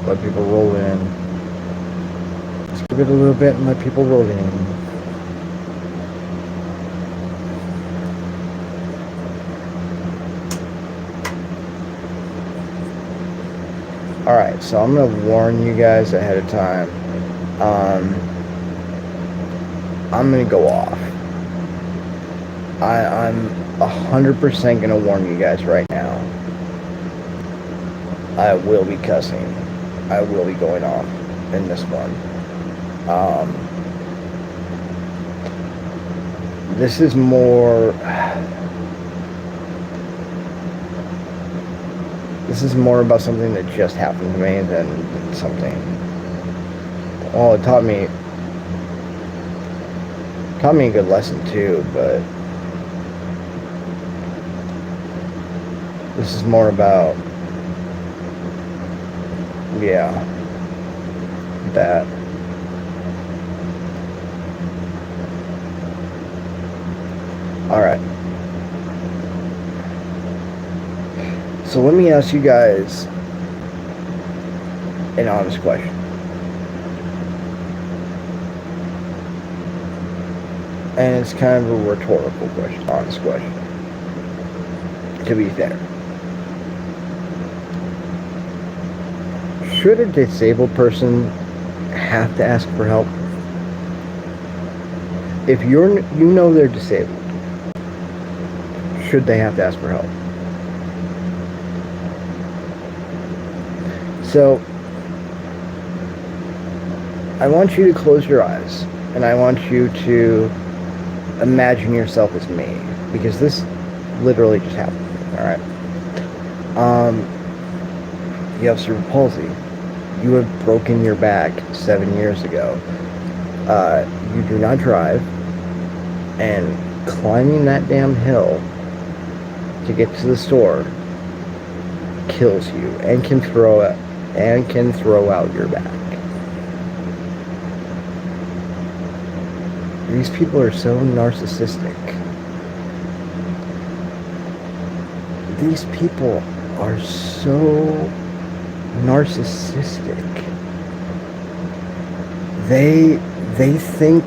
Let people roll in. Just give it a little bit and let people roll in. Alright, so I'm going to warn you guys ahead of time. I'm going to go off. I'm 100% going to warn you guys right now. I will be cussing. I will be going off in this one. This is more... This is more about something that just happened to me than something... Well, it taught me a good lesson too, but... This is more about... Yeah. That. Alright. So let me ask you guys an honest question. And it's kind of a rhetorical question, honest question. To be fair. Should a disabled person have to ask for help? If you know they're disabled, should they have to ask for help? So, I want you to close your eyes, and I want you to imagine yourself as me, because this literally just happened, alright? You have cerebral palsy. You have broken your back 7 years ago. You do not drive, and climbing that damn hill to get to the store kills you and can throw out your back. These people are so narcissistic. These people are so narcissistic. They think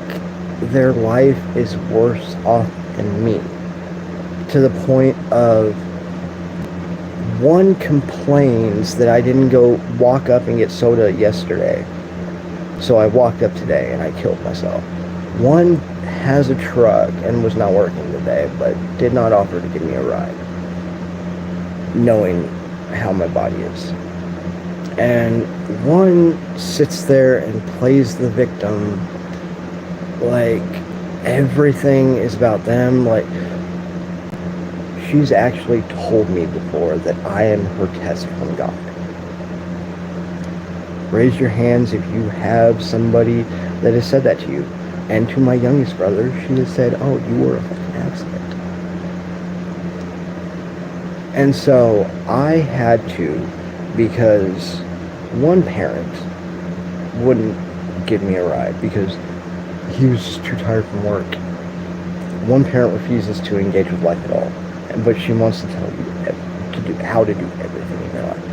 their life is worse off than me, to the point of one complains that I didn't go walk up and get soda yesterday, so I walked up today and I killed myself. One has a truck and was not working today, but did not offer to give me a ride, knowing how my body is. And one sits there and plays the victim like everything is about them. Like, she's actually told me before that I am her test from God. Raise your hands if you have somebody that has said that to you. And to my youngest brother, she has said, oh, you were a fucking accident. And so I had to, because one parent wouldn't give me a ride because he was just too tired from work. One parent refuses to engage with life at all, but she wants to tell you how to do everything in your life.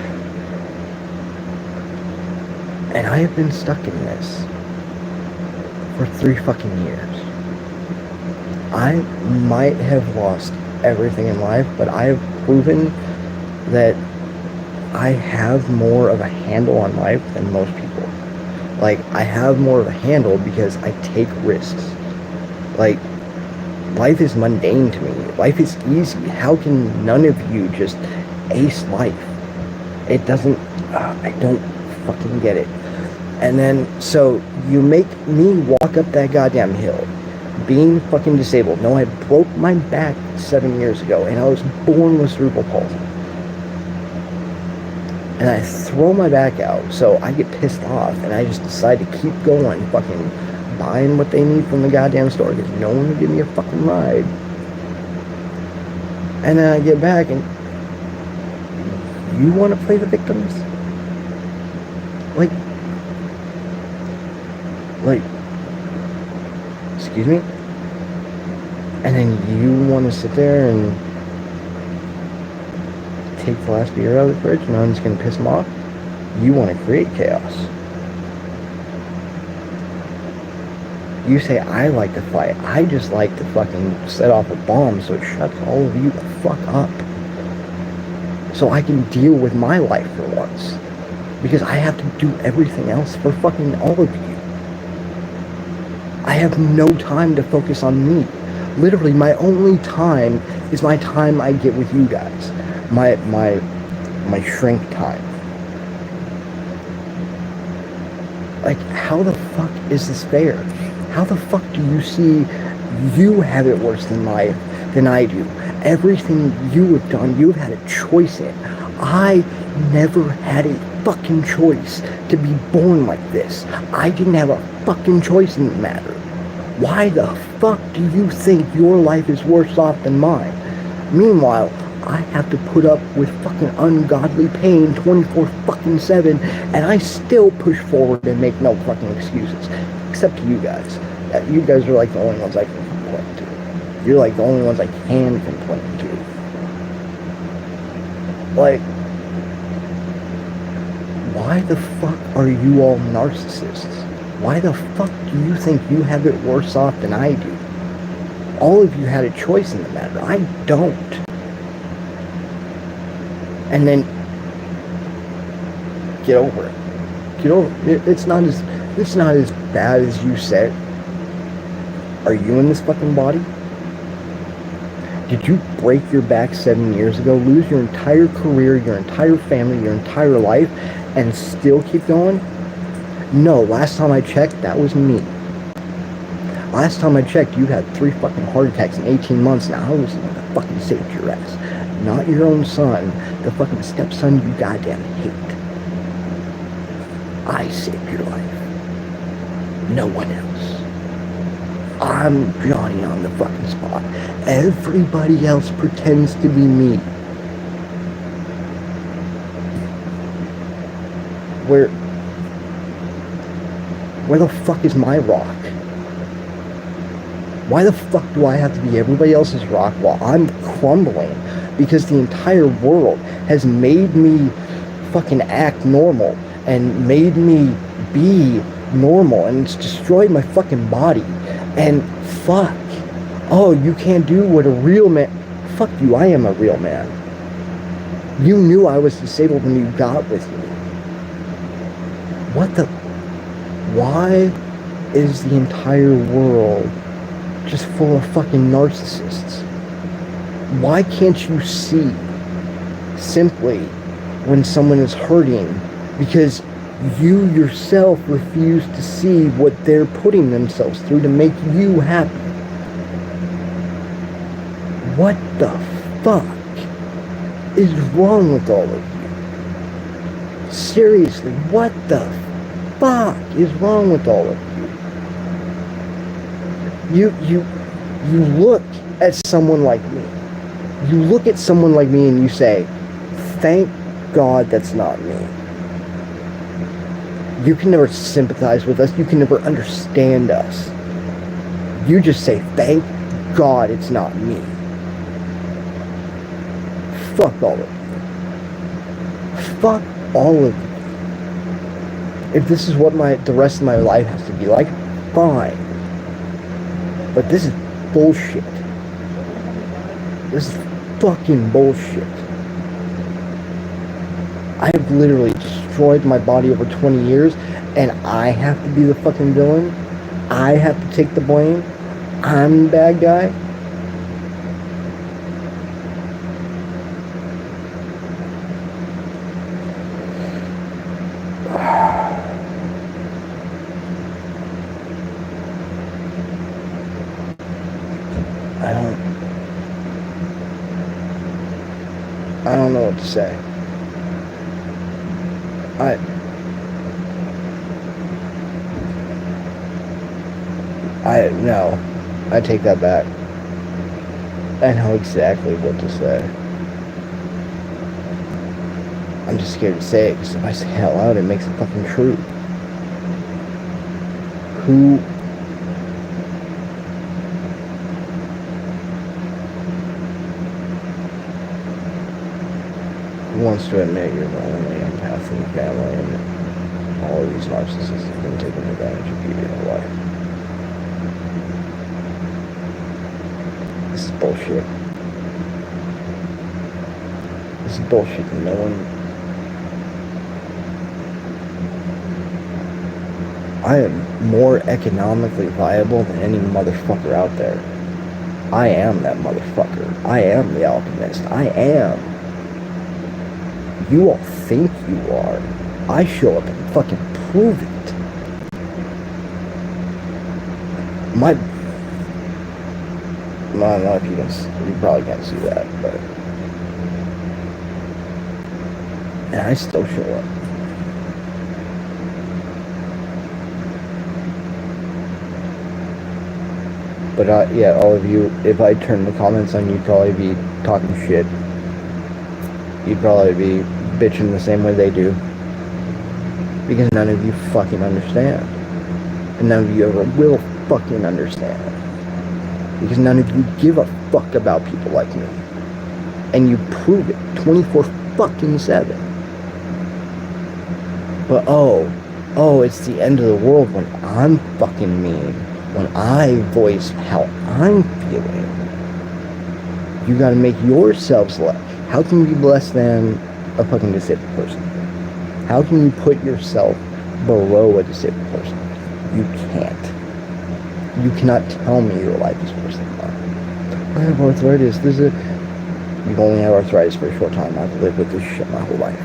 And I have been stuck in this for 3 fucking years. I might have lost everything in life, but I have proven that I have more of a handle on life than most people. Like, I have more of a handle because I take risks. Like, life is mundane to me. Life is easy. How can none of you just ace life? It doesn't, I don't fucking get it. And then, so, you make me walk up that goddamn hill, being fucking disabled. No, I broke my back 7 years ago, and I was born with cerebral palsy. And I throw my back out, so I get pissed off, and I just decide to keep going, fucking buying what they need from the goddamn store, because no one will give me a fucking ride. And then I get back, and you want to play the victims? Like, excuse me? And then you want to sit there and take the last beer out of the fridge, and I'm just going to piss them off? You want to create chaos. You say, I like to fight. I just like to fucking set off a bomb so it shuts all of you the fuck up. So I can deal with my life for once. Because I have to do everything else for fucking all of you. I have no time to focus on me. Literally, my only time is my time I get with you guys. My shrink time. Like, how the fuck is this fair? How the fuck do you see you have it worse than I do? Everything you have done, you've had a choice in. I never had a fucking choice to be born like this. I didn't have a fucking choice in the matter. Why the fuck do you think your life is worse off than mine? Meanwhile, I have to put up with fucking ungodly pain 24/7, and I still push forward and make no fucking excuses. Except to you guys. You guys are like the only ones I can complain to. You're like the only ones I can complain to. Like, why the fuck are you all narcissists? Why the fuck do you think you have it worse off than I do? All of you had a choice in the matter. I don't. And then get over it. Get over it. It's not as bad as you said. Are you in this fucking body? Did you break your back 7 years ago, lose your entire career, your entire family, your entire life, and still keep going? No, last time I checked, that was me. Last time I checked, you had 3 fucking heart attacks in 18 months. Now, I was the one that fucking saved your ass. Not your own son, the fucking stepson you goddamn hate. I saved your life. No one else. I'm Johnny on the fucking spot. Everybody else pretends to be me. Where the fuck is my rock? Why the fuck do I have to be everybody else's rock while I'm crumbling? Because the entire world has made me fucking act normal and made me be normal, and it's destroyed my fucking body. And fuck. Oh, you can't do what a real man... Fuck you, I am a real man. You knew I was disabled when you got with me. What the... Why is the entire world just full of fucking narcissists? Why can't you see simply when someone is hurting? Because you yourself refuse to see what they're putting themselves through to make you happy. What the fuck is wrong with all of you? Seriously, what the fuck is wrong with all of you? You look at someone like me. You look at someone like me and you say, thank God that's not me. You can never sympathize with us. You can never understand us. You just say, thank God it's not me. Fuck all of you. Fuck all of you. If this is what the rest of my life has to be like, fine. But this is bullshit. This is fucking bullshit. I have literally destroyed my body over 20 years, and I have to be the fucking villain? I have to take the blame? I'm the bad guy? I don't know what to say. No, I take that back. I know exactly what to say. I'm just scared to say it, because if I say it out loud, it makes it fucking true. Who wants to admit you're the only empath from your family, and all of these narcissists have been taking advantage of you your whole life. This is bullshit. This is bullshit. No one... I am more economically viable than any motherfucker out there. I am that motherfucker. I am the alchemist. I am. You all think you are. I show up and fucking prove it. I don't know if you probably can't see that, but... And I still show up. But yeah, all of you, if I turn the comments on, you'd probably be talking shit. You'd probably be bitching the same way they do. Because none of you fucking understand. And none of you ever will fucking understand. Because none of you give a fuck about people like me. And you prove it 24-7. But oh, it's the end of the world when I'm fucking mean. When I voice how I'm feeling. You gotta make yourselves less. How can you be less than a fucking disabled person? How can you put yourself below a disabled person? You can't. You cannot tell me your life is worse than mine. I have arthritis. You've only had arthritis for a short time. I've lived with this shit my whole life.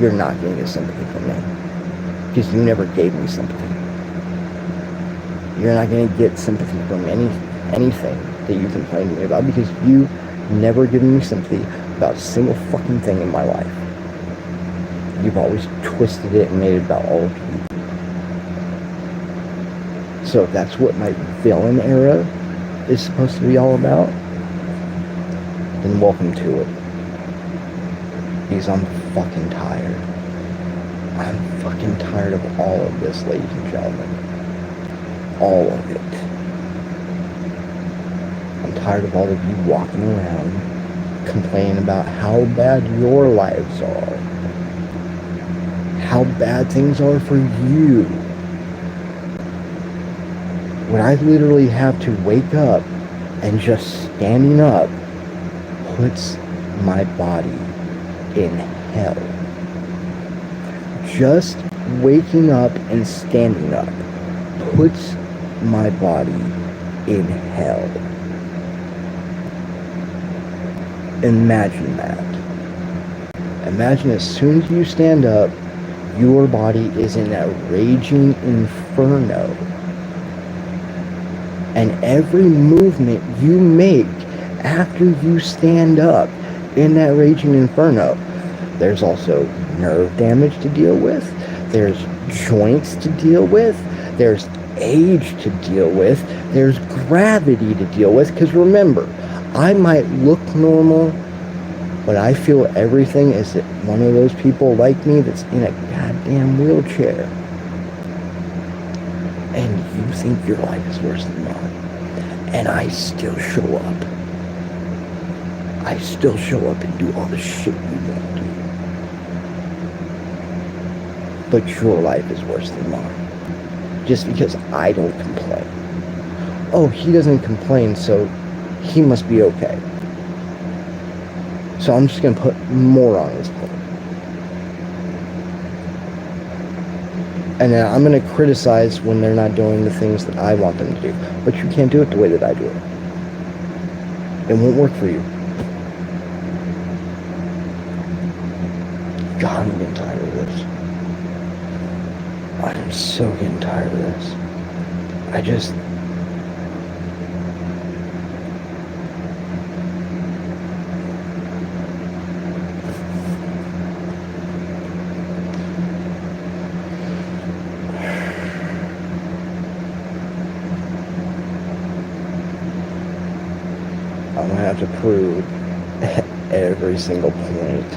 You're not gonna get sympathy from me. Because you never gave me sympathy. You're not gonna get sympathy from anything that you complain to me about, because you never given me sympathy about a single fucking thing in my life. You've always twisted it and made it about all of you. So if that's what my villain era is supposed to be all about, then welcome to it. Because I'm fucking tired. I'm fucking tired of all of this, ladies and gentlemen. All of it. I'm tired of all of you walking around complaining about how bad your lives are. How bad things are for you. When I literally have to wake up and just standing up puts my body in hell. Just waking up and standing up puts my body in hell. Imagine that. Imagine as soon as you stand up, your body is in a raging inferno. And every movement you make after you stand up in that raging inferno, there's also nerve damage to deal with, there's joints to deal with, there's age to deal with, there's gravity to deal with, because remember, I might look normal, but I feel everything is one of those people like me that's in a goddamn wheelchair. And you think your life is worse than mine. And I still show up. I still show up and do all the shit you won't do. But your life is worse than mine. Just because I don't complain. Oh, he doesn't complain, so he must be okay. So I'm just going to put more on his plate. And then I'm going to criticize when they're not doing the things that I want them to do. But you can't do it the way that I do it. It won't work for you. God, I'm getting tired of this. I'm so getting tired of this. I'm gonna have to prove every single point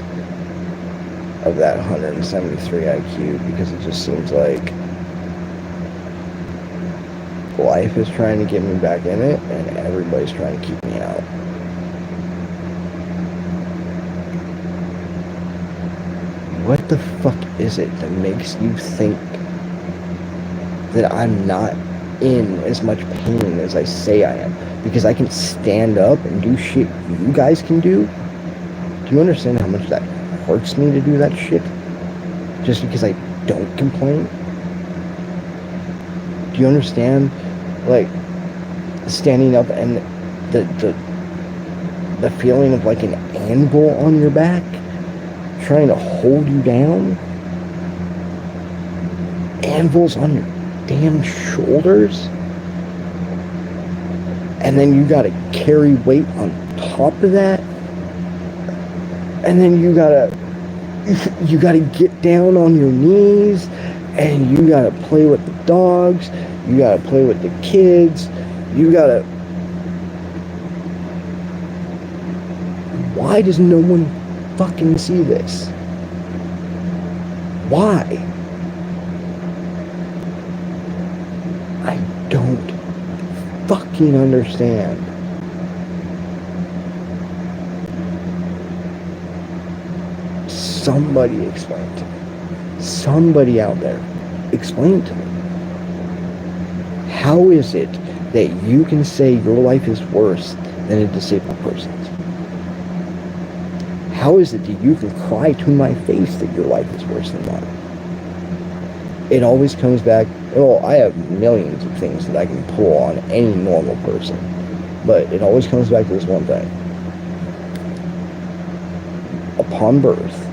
of that 173 IQ, because it just seems like life is trying to get me back in it and everybody's trying to keep me out. what the fuck is it that makes you think that I'm not in as much pain as I say I am? Because I can stand up and do shit you guys can do? Do you understand how much that hurts me to do that shit? Just because I don't complain? Do you understand, like, standing up and the feeling of like an anvil on your back trying to hold you down? Anvils on your damn shoulders, and then you gotta carry weight on top of that, and then you gotta get down on your knees, and you gotta play with the dogs, you gotta play with the kids, you gotta... Why does no one fucking see this? Why? I don't fucking understand. Somebody explain it to me. Somebody out there, explain it to me. How is it that you can say your life is worse than a disabled person's? How is it that you can cry to my face that your life is worse than mine? It always comes back, well, I have millions of things that I can pull on any normal person, but it always comes back to this one thing. Upon birth,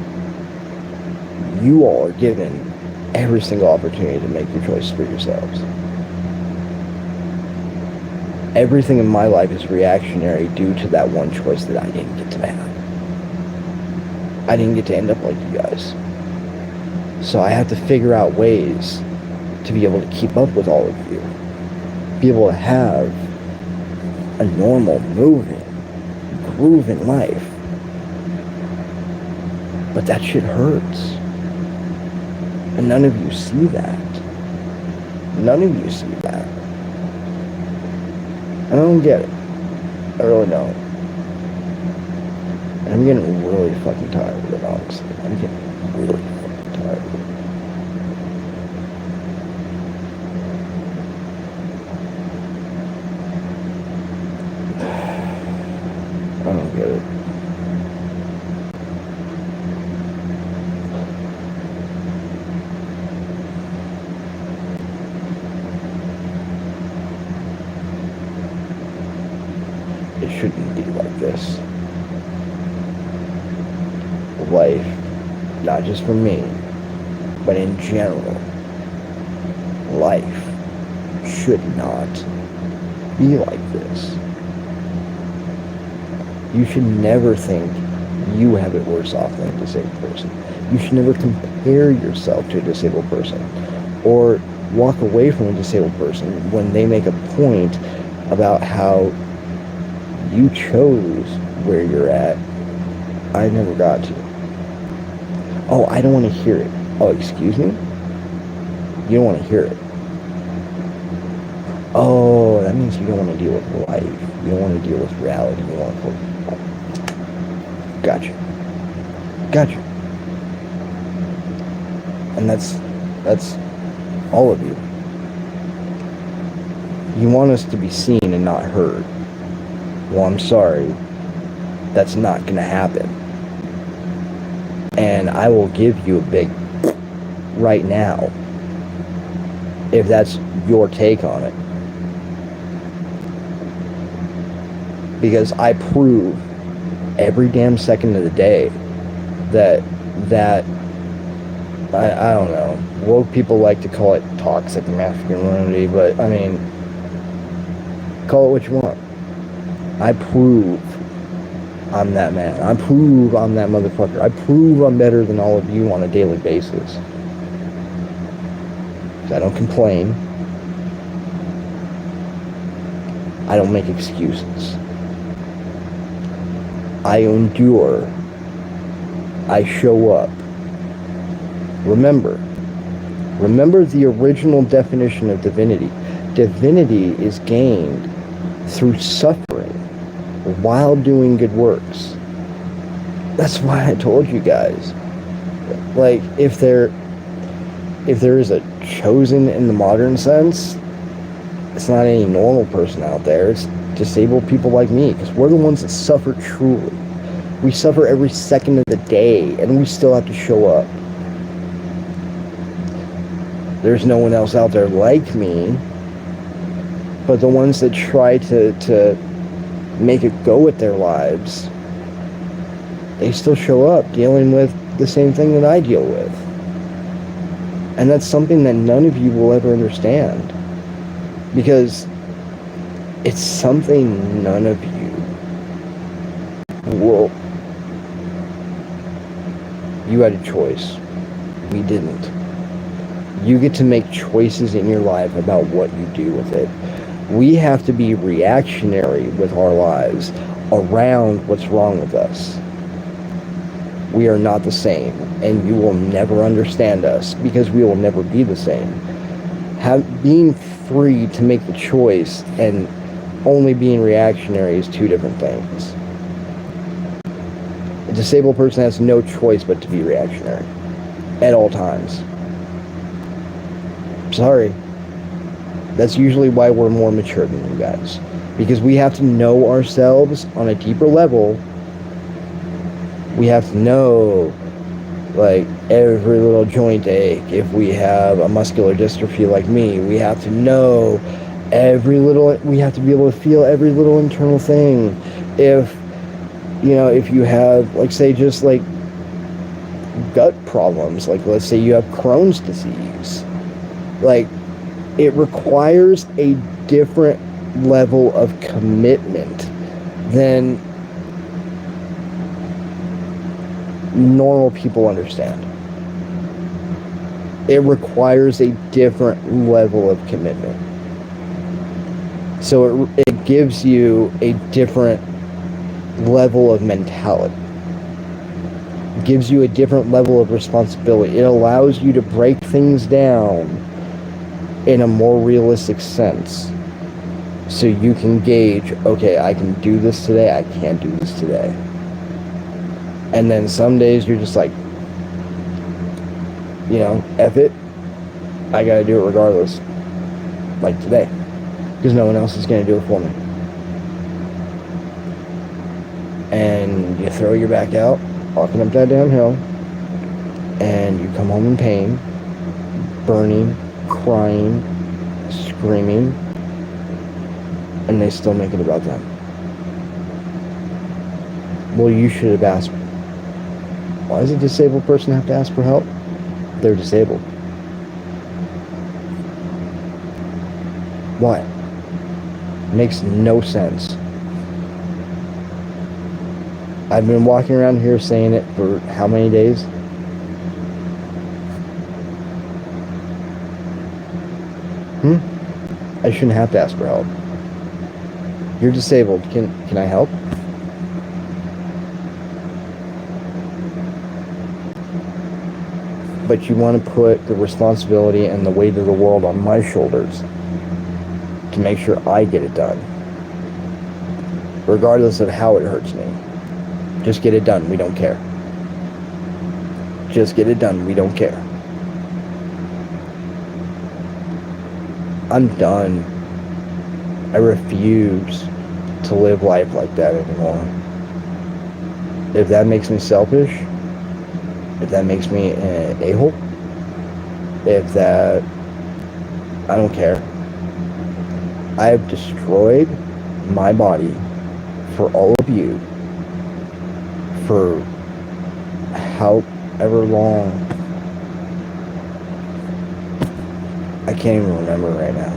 you all are given every single opportunity to make your choices for yourselves. Everything in my life is reactionary due to that one choice that I didn't get to have. I didn't get to end up like you guys. So I have to figure out ways to be able to keep up with all of you. Be able to have a normal, moving, grooving life. But that shit hurts. And none of you see that. None of you see that. And I don't get it. I really don't. And I'm getting really fucking tired of it, honestly. I'm getting really fucking tired of it. I don't get it. It shouldn't be like this. Life, not just for me, but in general, life should not be like this. You should never think you have it worse off than a disabled person. You should never compare yourself to a disabled person or walk away from a disabled person when they make a point about how you chose where you're at. I never got to. Oh, I don't want to hear it. Oh, excuse me? You don't want to hear it. Oh, that means you don't want to deal with life. You don't want to deal with reality. You want to... Gotcha. Gotcha. And that's all of you. You want us to be seen and not heard. Well, I'm sorry. That's not going to happen. And I will give you a big right now if that's your take on it. Because I prove every damn second of the day that I don't know, woke people like to call it toxic masculinity, but I mean, call it what you want. I prove I'm that man. I prove I'm that motherfucker. I prove I'm better than all of you on a daily basis. I don't complain. I don't make excuses. I endure. I show up. Remember the original definition of divinity. Divinity is gained through suffering while doing good works. That's why I told you guys, Like, if there is a chosen in the modern sense, it's not any normal person out there. It's disabled people like me, because we're the ones that suffer truly. We suffer every second of the day, and we still have to show up. There's no one else out there like me, but the ones that try to make it go with their lives, they still show up dealing with the same thing that I deal with. And that's something that none of you will ever understand, because it's something none of you will. You had a choice. We didn't. You get to make choices in your life about what you do with it. We have to be reactionary with our lives around what's wrong with us. We are not the same, and you will never understand us, because we will never be the same. Being free to make the choice and only being reactionary is two different things. A disabled person has no choice but to be reactionary at all times. Sorry. That's usually why we're more mature than you guys, because we have to know ourselves on a deeper level. We have to know, like, every little joint ache. If we have a muscular dystrophy like me, we have to know we have to be able to feel every little internal thing. If you have, like, say, just like gut problems, like, let's say you have Crohn's disease, like, it requires a different level of commitment than normal people understand. It requires a different level of commitment. So it gives you a different level of mentality. It gives you a different level of responsibility. It allows you to break things down in a more realistic sense. So you can gauge, okay, I can do this today, I can't do this today. And then some days you're just like, F it, I gotta do it regardless. Like today. Because no one else is gonna do it for me. And you throw your back out, walking up that damn hill, and you come home in pain, burning, crying, screaming, and they still make it about them. Well, you should have asked. Why does a disabled person have to ask for help? They're disabled. Why? Makes no sense. I've been walking around here saying it for how many days? I shouldn't have to ask for help. You're disabled. Can I help? But you want to put the responsibility and the weight of the world on my shoulders to make sure I get it done, regardless of how it hurts me. Just get it done. We don't care. Just get it done. We don't care. I'm done. I refuse to live life like that anymore. If that makes me selfish, if that makes me an a-hole, I don't care. I have destroyed my body for all of you for however long. I can't even remember right now.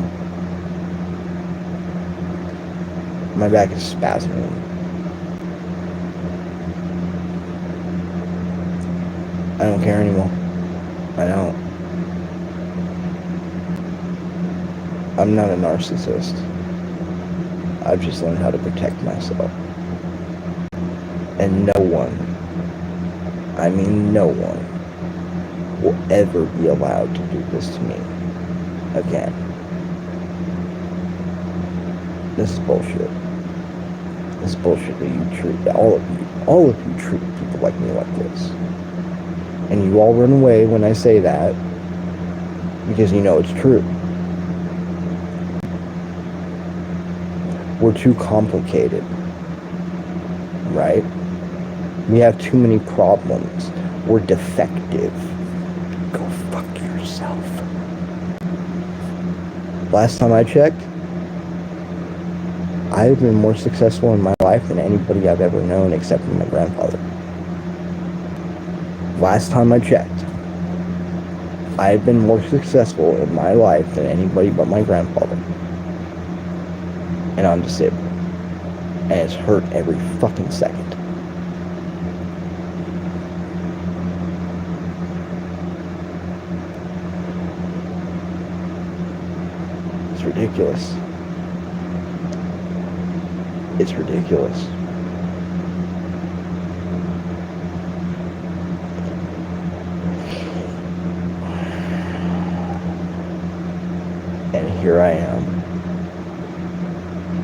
My back is spasming. I don't care anymore. I don't. I'm not a narcissist. I've just learned how to protect myself. And no one, I mean no one, will ever be allowed to do this to me again. This is bullshit. This is bullshit that you treat, all of you treat people like me like this. And you all run away when I say that because you know it's true. We're too complicated, right? We have too many problems. We're defective. Go fuck yourself. Last time I checked, I've been more successful in my life than anybody I've ever known except for my grandfather. Last time I checked, I've been more successful in my life than anybody but my grandfather. And I'm disabled. And it's hurt every fucking second. It's ridiculous. It's ridiculous. And here I am,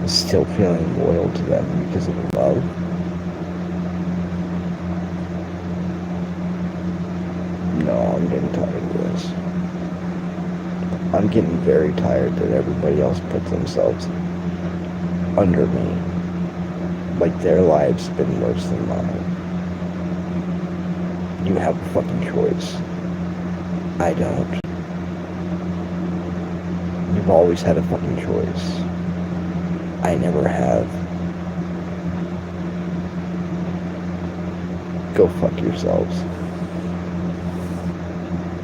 still feeling loyal to them because of love. No, I'm getting tired of this. I'm getting very tired that everybody else puts themselves under me. Like their lives have been worse than mine. You have a fucking choice. I don't. You've always had a fucking choice. I never have. Go fuck yourselves.